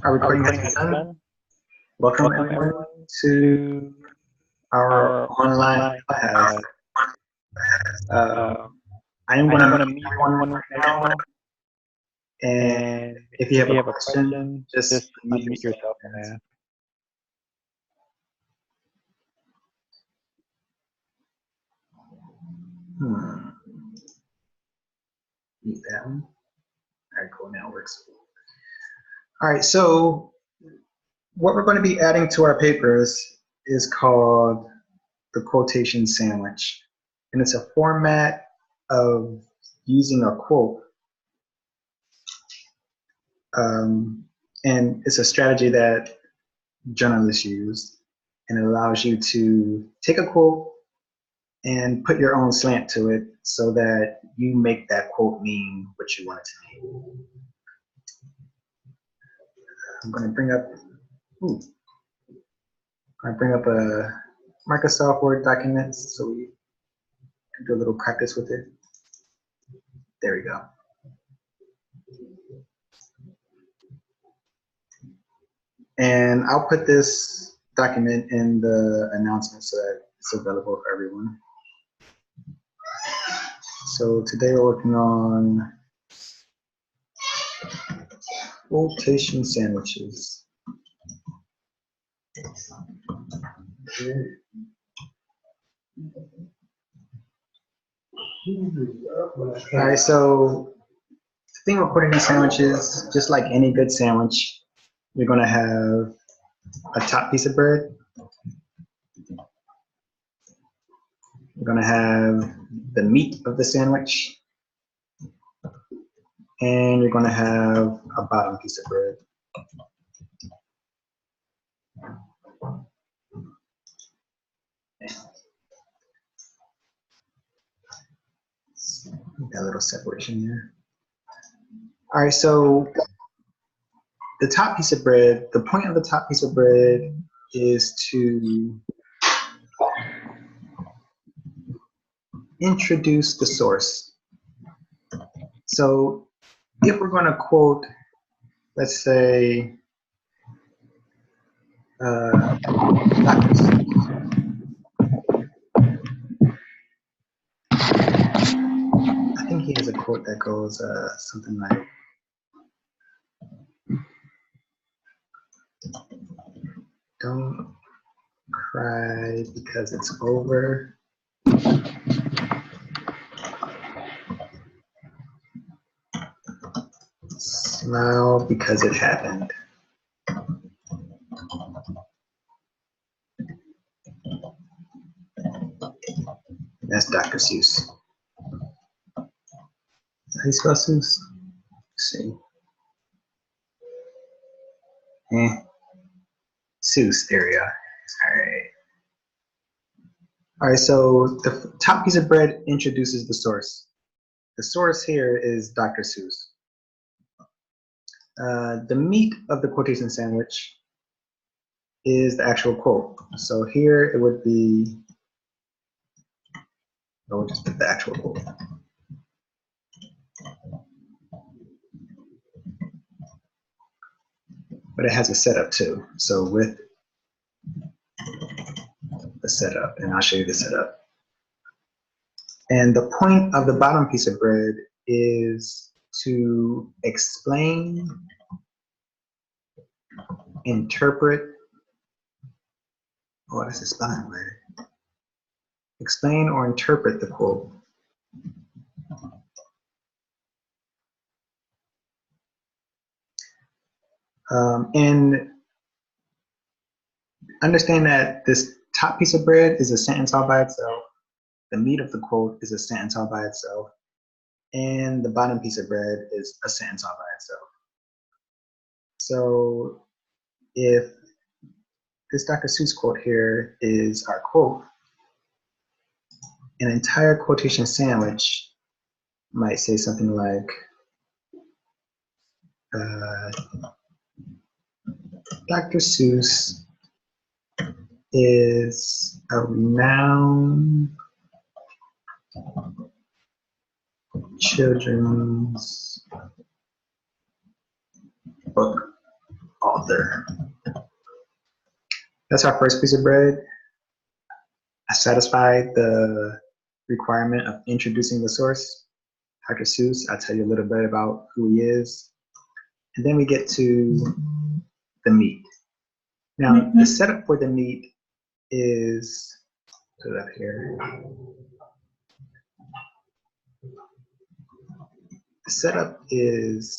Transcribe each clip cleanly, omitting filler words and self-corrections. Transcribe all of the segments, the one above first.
Our Our recording recording has has begun. begun. Welcome Welcome everyone everyone to to our our online online class. class. I am I going am to going to mute mute everyone everyone right right now, now, and and if you if have you a have a question, question, just just unmute unmute yourself yourself and and ask. ask. Mute that one. All right, cool. Now it works. All right, so what we're going to be adding to our papers is called the quotation sandwich, and it's a format of using a quote. And it's a strategy that journalists use, and it allows you to take a quote and put your own slant to it so that you make that quote mean what you want it to mean. I'm going to bring up a Microsoft Word document so we can do a little practice with it. There we go. And I'll put this document in the announcement so that it's available for everyone. So today we're working on quotation sandwiches. All right, so the thing with quotation sandwiches, just like any good sandwich, you're going to have a top piece of bread. You're going to have the meat of the sandwich. And you're going to have a bottom piece of bread. Got a little separation there. All right, so the top piece of bread, the point of the top piece of bread is to introduce the source. So if we're going to quote, let's say, Dr. I think he has a quote that goes something like, "Don't cry because it's over. Smile because it happened." That's Dr. Seuss. How you spell Seuss? Let's see. Seuss, there we are. All right. All right, so the top piece of bread introduces the source. The source here is Dr. Seuss. The meat of the quotation sandwich is the actual quote. So here it would be, we'll just put the actual quote. But it has a setup too. So with the setup, and I'll show you the setup. And the point of the bottom piece of bread is to explain, interpret, oh, that's a spelling word. Explain or interpret the quote. And understand that this top piece of bread is a sentence all by itself. The meat of the quote is a sentence all by itself. And the bottom piece of bread is a sentence all by itself. So if this Dr. Seuss quote here is our quote, an entire quotation sandwich might say something like, Dr. Seuss is a renowned children's book author. That's our first piece of bread. I satisfied the requirement of introducing the source, Dr. Seuss. I'll tell you a little bit about who he is. And then we get to the meat. Now, the setup for the meat is, put it up here. The setup is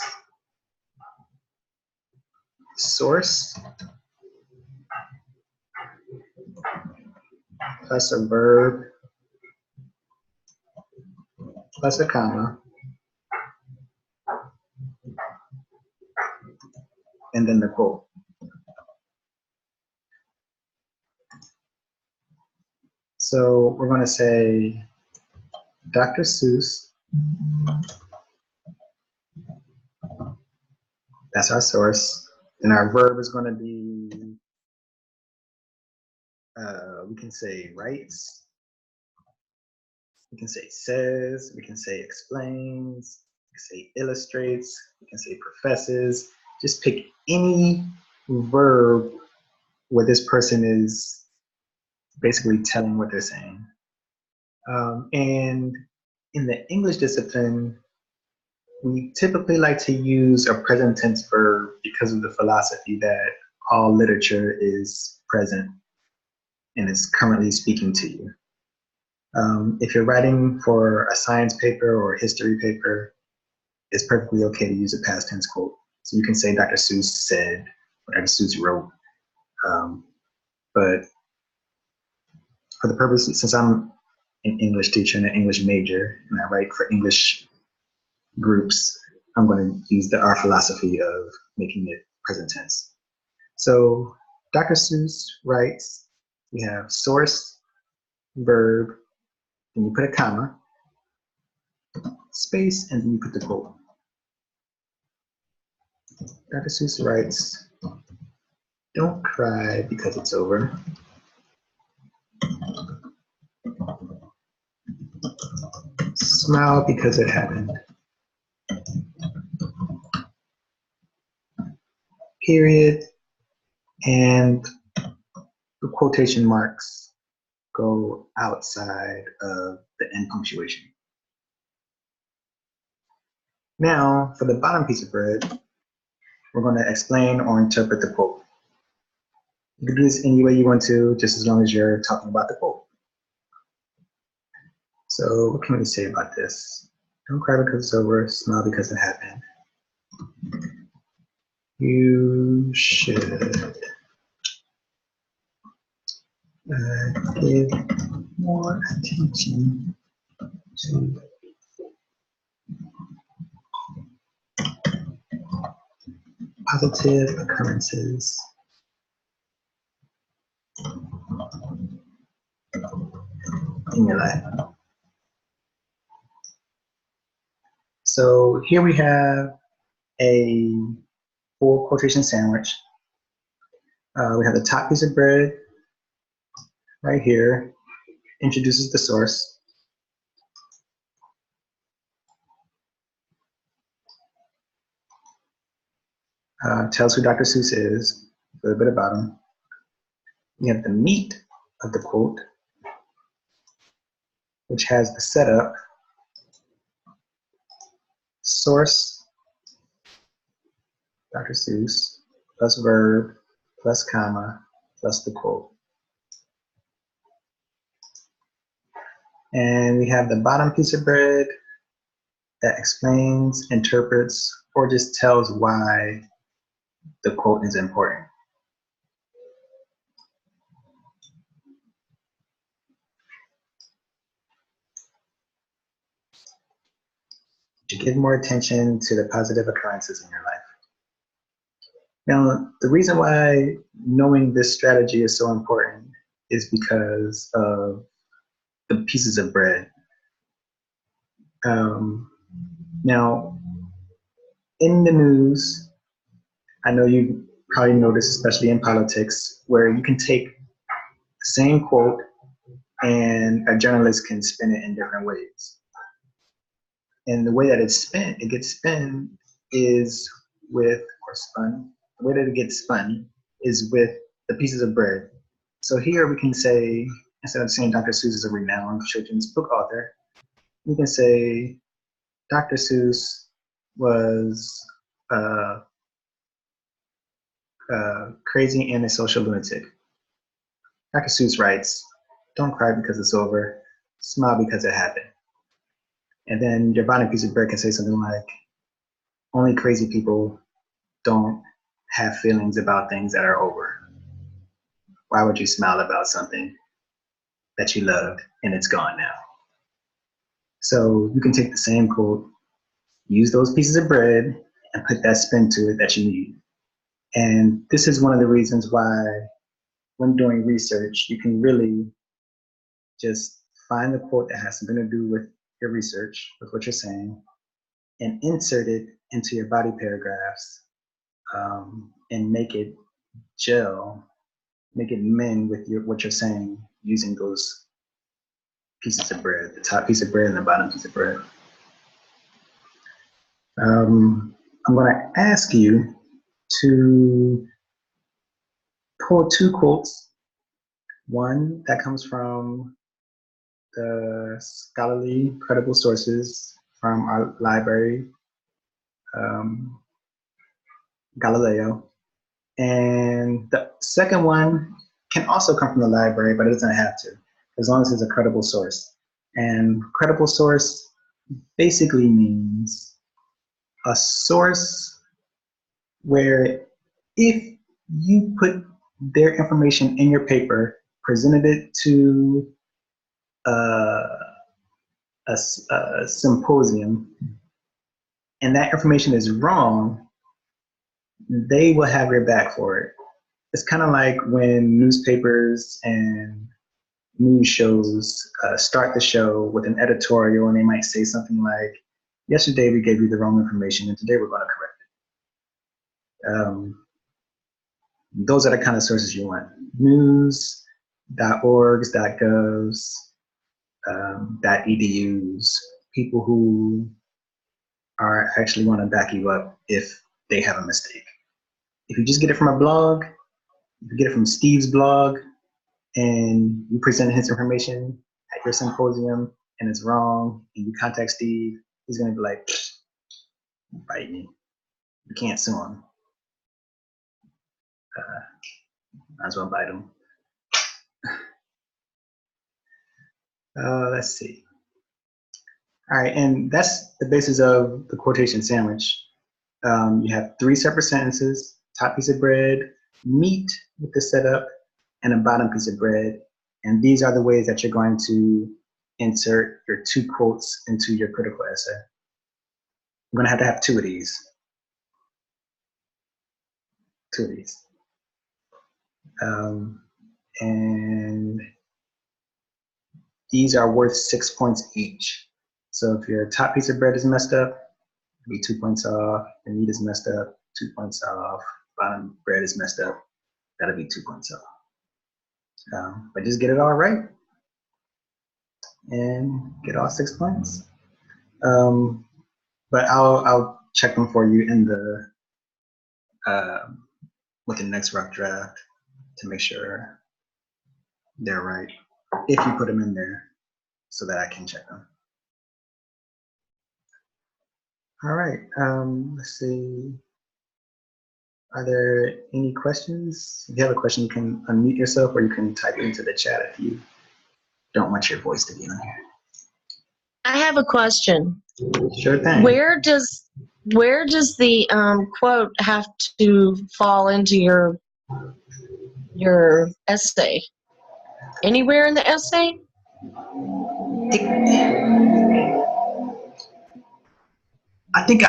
source plus a verb plus a comma, and then the quote. So we're going to say Dr. Seuss, that's our source, and our verb is going to be, we can say writes, we can say says, we can say explains, we can say illustrates, we can say professes. Just pick any verb where this person is basically telling what they're saying. And in the English discipline, we typically like to use a present tense verb because of the philosophy that all literature is present and is currently speaking to you. If you're writing for a science paper or a history paper, it's perfectly okay to use a past tense quote. So you can say Dr. Seuss said, or Dr. Seuss wrote. But for the purpose, since I'm an English teacher and an English major, and I write for English groups, I'm going to use our philosophy of making it present tense. So Dr. Seuss writes, we have source, verb, then you put a comma, space, and then you put the quote. Dr. Seuss writes, don't cry because it's over. Smile because it happened. Period. And the quotation marks go outside of the end punctuation. Now, for the bottom piece of bread, we're going to explain or interpret the quote. You can do this any way you want to, just as long as you're talking about the quote. So what can we say about this? Don't cry because it's over, smile because it happened. You should give more attention to positive occurrences in your life. So here we have a full quotation sandwich. We have the top piece of bread right here, introduces the source. Tells who Dr. Seuss is, a little bit about him. We have the meat of the quote, which has the setup, source, Dr. Seuss, plus verb, plus comma, plus the quote. And we have the bottom piece of bread that explains, interprets, or just tells why the quote is important. To give more attention to the positive occurrences in your life. Now, the reason why knowing this strategy is so important is because of the pieces of bread. Now, in the news, I know you probably noticed, especially in politics, where you can take the same quote and a journalist can spin it in different ways. And the way that it's spent, it gets spun is with, or spun, the way that it gets spun is with the pieces of bread. So here we can say, instead of saying Dr. Seuss is a renowned children's book author, we can say Dr. Seuss was crazy and a social lunatic. Dr. Seuss writes, "Don't cry because it's over, smile because it happened." And then your bottom piece of bread can say something like, "Only crazy people don't have feelings about things that are over. Why would you smile about something that you loved and it's gone now?" So you can take the same quote, use those pieces of bread, and put that spin to it that you need. And this is one of the reasons why, when doing research, you can really just find the quote that has something to do with your research, with what you're saying, and insert it into your body paragraphs, and make it gel, make it mend with what you're saying using those pieces of bread, the top piece of bread and the bottom piece of bread. I'm going to ask you to pull two quotes. One that comes from the scholarly credible sources from our library, Galileo. And the second one can also come from the library, but it doesn't have to, as long as it's a credible source. And credible source basically means a source where if you put their information in your paper, presented it to a symposium, and that information is wrong, they will have your back for it. It's kind of like when newspapers and news shows start the show with an editorial, and they might say something like, "Yesterday we gave you the wrong information, and today we're going to correct it." Those are the kind of sources you want. News.orgs, .govs, .edus, people who are actually want to back you up if they have a mistake. If you just get it from a blog, if you get it from Steve's blog, and you present his information at your symposium and it's wrong, and you contact Steve, he's going to be like, "Bite me. You can't sue him. Might as well bite him." Let's see. All right, and that's the basis of the quotation sandwich. You have three separate sentences, top piece of bread, meat with the setup, and a bottom piece of bread. And these are the ways that you're going to insert your two quotes into your critical essay. I'm going to have two of these. Two of these. And these are worth 6 points each. So if your top piece of bread is messed up, it'll be 2 points off. The meat is messed up, 2 points off. Bottom bread is messed up, that'll be 2 points off. But just get it all right and get all 6 points. But I'll check them for you in the with the next rough draft to make sure they're right, if you put them in there, so that I can check them. All right, let's see. Are there any questions? If you have a question, you can unmute yourself, or you can type it into the chat if you don't want your voice to be on here. I have a question. Sure thing. Where does the quote have to fall into your essay? Anywhere in the essay? I think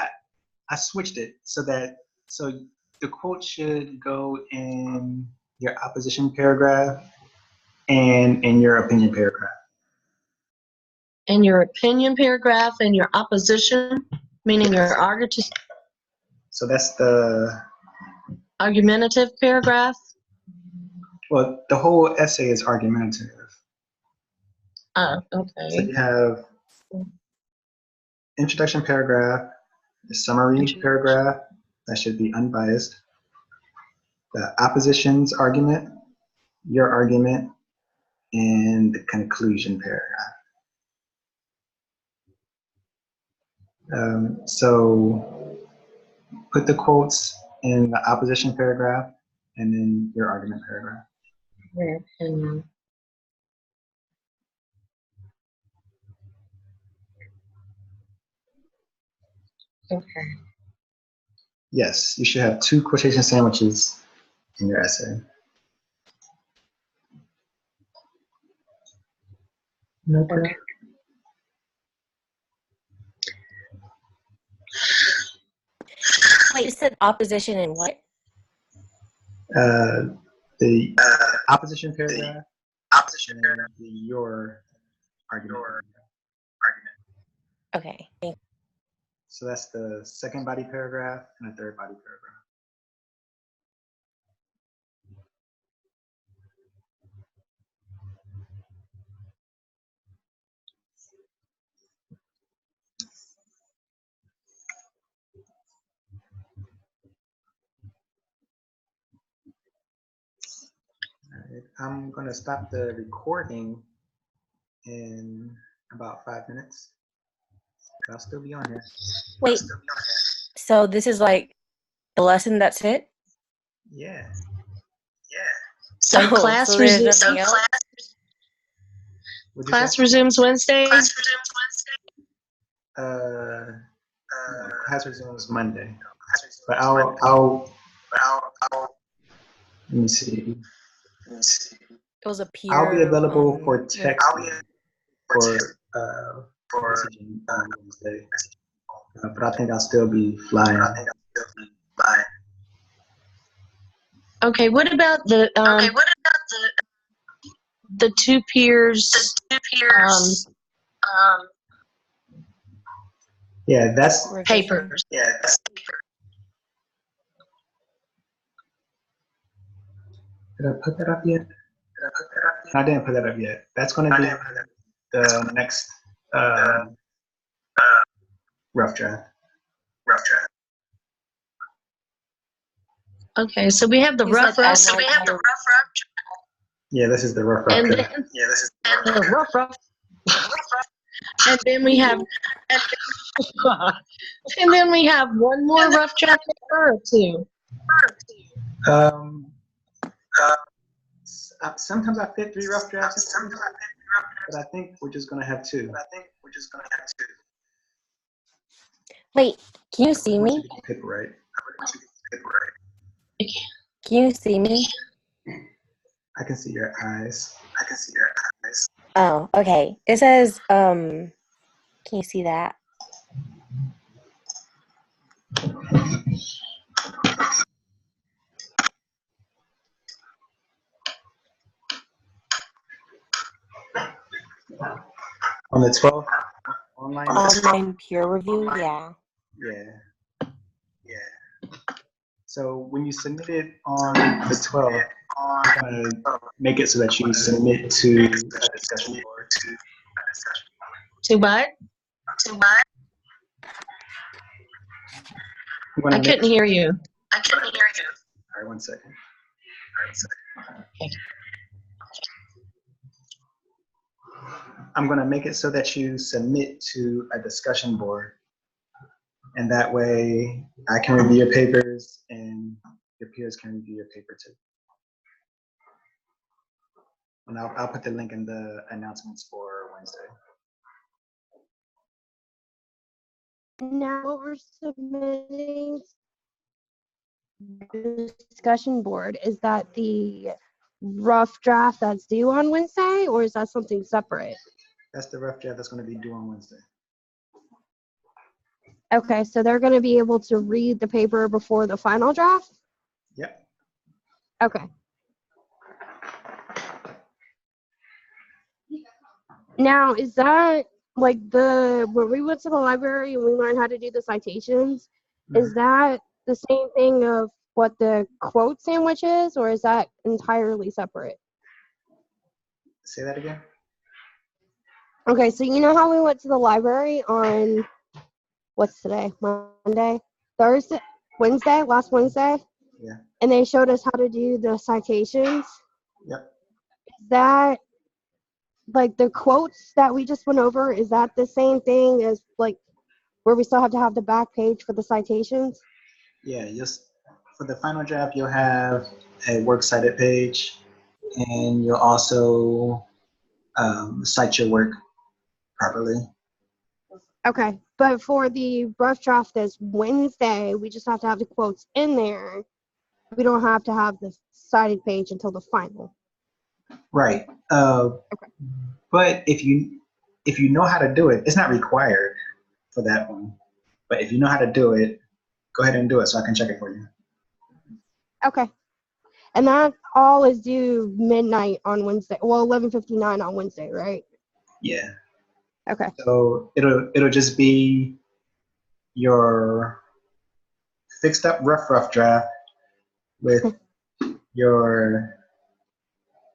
I switched it so the quote should go in your opposition paragraph and in your opinion paragraph. In your opinion paragraph and your opposition, meaning your argumentative So that's the paragraph? Well, the whole essay is argumentative. Oh, okay. So you have introduction paragraph, the summary paragraph, that should be unbiased. the opposition's argument, your argument, and the conclusion paragraph. So put the quotes in the opposition paragraph and then your argument paragraph. Your opinion. Okay. Yes, you should have 2 quotation sandwiches in your essay. No problem. Wait, you said opposition and what? The opposition paragraph, and your argument. Okay. So that's the second body paragraph and the third body paragraph. All right, I'm going to stop the recording in about 5 minutes. I'll still be on here. Wait, so this is like the lesson, that's it? Yeah. So class so there's resumes. nothing else? What'd you Class say? resumes Wednesday. No, class resumes Monday. But I'll let me see. It was a peer. I'll be available for text for messaging on Wednesday. But I think I'll still be flying. Okay. What about the 2 peers? Yeah, that's Papers. Did I put that up yet? I didn't put that up yet. That's going to be the next rough draft. Okay. So we have the rough draft. Yeah, this is the rough And draft. then the rough. And then we have, and then we have one more rough draft paper or 2. Sometimes I fit 3 rough drafts, but I think we're just going to have 2. Wait, can you see I want me? you to get paper right. Can you see me? I can see your eyes. Oh, okay. It says, can you see that? On the 12th online? Online peer review, yeah. Yeah. So when you submit it on the 12th, I'm going to make it so that you submit to a discussion board. To what? I couldn't hear you. All right, 1 second. I'm going to make it so that you submit to a discussion board. And that way I can review your papers and your peers can review your paper too. And I'll put the link in the announcements for Wednesday. Now what we're submitting to the discussion board, is that the rough draft that's due on Wednesday, or is that something separate? That's the rough draft that's going to be due on Wednesday. Okay, so they're going to be able to read the paper before the final draft? Yep. Okay. Now, is that like when we went to the library and we learned how to do the citations, is that the same thing of what the quote sandwich is, or is that entirely separate? Say that again? Okay, so you know how we went to the library on, what's today? Monday? Thursday? Wednesday? Last Wednesday? Yeah. and they showed us how to do the citations. Yep. Is that like the quotes that we just went over? Is that the same thing as like where we still have to have the back page for the citations? Yeah, just for the final draft, you'll have a works cited page, and you'll also cite your work properly. Okay, but for the rough draft that's Wednesday, we just have to have the quotes in there. We don't have to have the cited page until the final. Right. Okay. But if you know how to do it, it's not required for that one. But if you know how to do it, go ahead and do it so I can check it for you. Okay. And that all is due midnight on Wednesday. Well, 11:59 on Wednesday, right? Yeah. Okay. So it'll just be your fixed up rough draft with your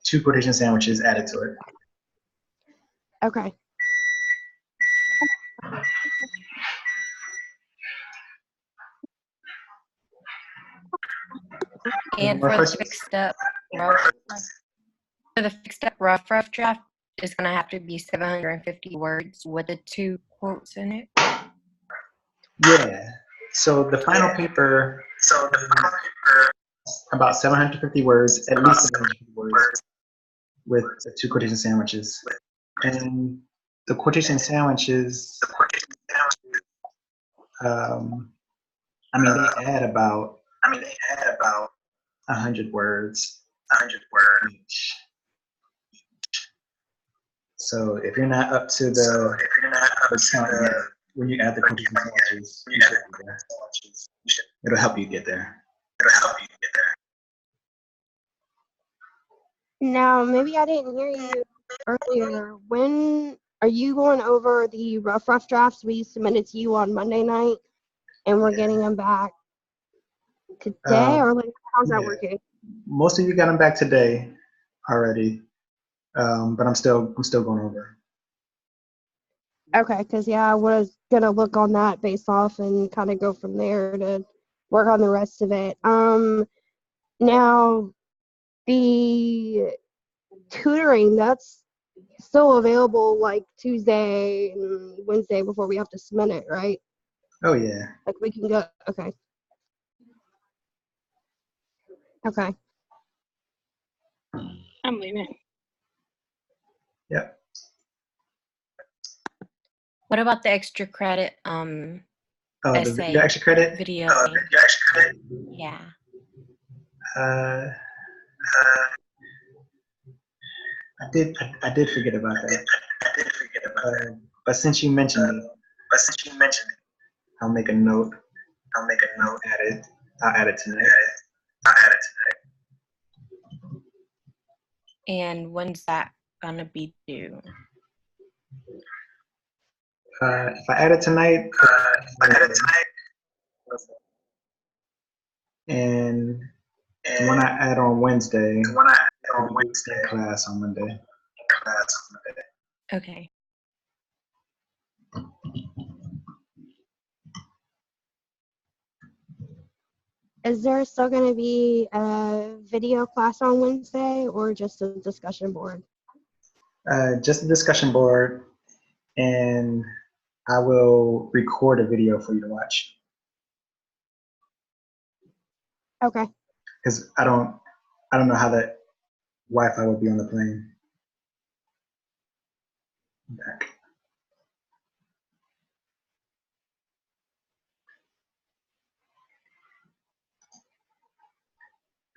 2 quotation sandwiches added to it. Okay. And More for the questions? fixed up rough draft is gonna have to be 750 words with the 2 quotes in it. Yeah. So the final paper about 750 words, at least 750 words, with the 2 quotation sandwiches. And the quotation sandwiches, they add about 100 words each. So if you're not up to the count yet, when you add the quotation sandwiches, you should be there. It'll help you get there. Now, maybe I didn't hear you earlier. When are you going over the rough drafts we submitted to you on Monday night, and we're getting them back today, or like how's that Yeah. working? Most of you got them back today already, but I'm still going over. Okay, because yeah, I was gonna look on that based off and kind of go from there to work on the rest of it. Now the tutoring that's still available like Tuesday and Wednesday before we have to submit it, right? Oh yeah. Like we can go. Okay. Okay. I'm leaving. Yep. What about the extra credit The essay extra credit. video thing? Yeah. Uh, I did forget about that. But since you mentioned it, I'll make a note. Add it. I'll add it tonight. And when's that gonna be due? If I add it tonight, and the one I add on Wednesday, I'll be in class on Monday. Okay. Is there still going to be a video class on Wednesday or just a discussion board? Just a discussion board, and I will record a video for you to watch. Okay. Because I don't know how that Wi-Fi will be on the plane. Back.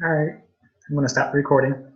All right, I'm gonna stop recording.